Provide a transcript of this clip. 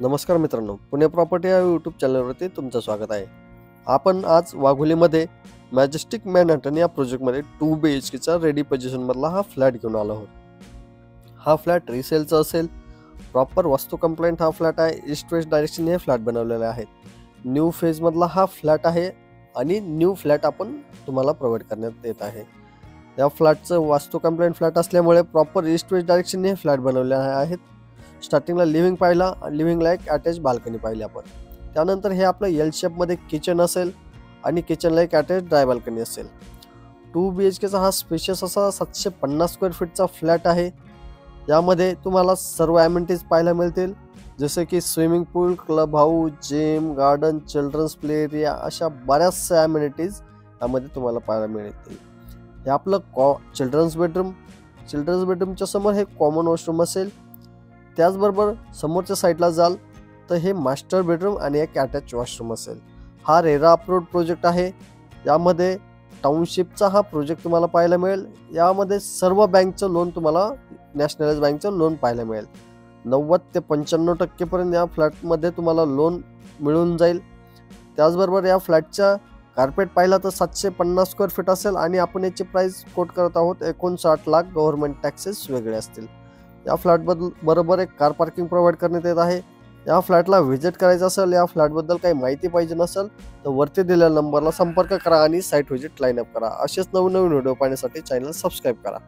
नमस्कार मित्रांनो, पुणे प्रॉपर्टी या यूट्यूब चॅनलवरती तुमचं स्वागत आहे. आपण आज वाघोलीमध्ये मॅजेस्टिक मॅनहॅटन या प्रोजेक्टमध्ये 2 BHKचा रेडी पोझिशनमधला हा फ्लॅट घेऊन आलो आहोत. हा फ्लॅट रिसेलचा असेल. प्रॉपर वास्तू कंप्लायंट हा फ्लॅट आहे. ईस्ट वेस्ट डायरेक्शन हे फ्लॅट बनवलेले आहेत. न्यू फेजमधला हा फ्लॅट आहे आणि न्यू फ्लॅट आपण तुम्हाला प्रोव्हाइड करण्यात येत आहे. या फ्लॅटचं वास्तू कंप्लायंट फ्लॅट असल्यामुळे प्रॉपर ईस्ट वेस्ट डायरेक्शन हे फ्लॅट बनवले आहेत. स्टार्टिंगला लिव्हिंग पाहिला, लिव्हिंगला एक अटॅच बाल्कनी पाहिली आपण. त्यानंतर हे आपलं एल शेपमध्ये किचन असेल आणि किचनला एक अटॅच ड्राय बाल्कनी असेल. 2 BHKचा हा स्पेशियस असा 750 स्क्वेअर फीटचा फ्लॅट आहे. यामध्ये तुम्हाला सर्व ॲमेनिटीज पाहायला मिळतील, जसे की swimming pool, clubhouse, gym, garden, children's play area अशा बऱ्याचशा ॲमेनिटीज यामध्ये तुम्हाला पाहायला मिळतील. हे आपलं चिल्ड्रन्स बेडरूमच्या समोर हे कॉमन वॉशरूम असेल. त्याचबरोबर समोरच्या साईडला जाल तर हे मास्टर बेडरूम आणि एक अटॅच वॉशरूम असेल. हा रेरा अप्रूव्ड प्रोजेक्ट आहे. यामध्ये टाउनशिपचा हा प्रोजेक्ट तुम्हाला पाहायला मिळेल. यामध्ये सर्व बँकचं लोन तुम्हाला नॅशनलाइज बँकचं लोन पाहायला मिळेल. 90 ते 95% पर्यंत या फ्लॅटमध्ये तुम्हाला लोन मिळून जाईल. त्याचबरोबर या फ्लॅटच्या कार्पेट पाहिला तर 750 स्क्वेअर फीट असेल आणि आपण याची प्राइस कोट करत आहोत 59 लाख. गव्हर्नमेंट टॅक्सेस वेगळे असतील. या फ्लॅटबरोबर एक कार पार्किंग प्रोव्हाइड करण्यात येत आहे. या फ्लॅटला व्हिजिट करायचं असेल, या फ्लॅटबद्दल काही माहिती पाहिजे नसेल तर वरती दिलेल्या नंबरला संपर्क करा आणि साईट व्हिजिट लाईन अप करा. असेच नवीन व्हिडिओ पाहण्यासाठी चॅनल सबस्क्राईब करा.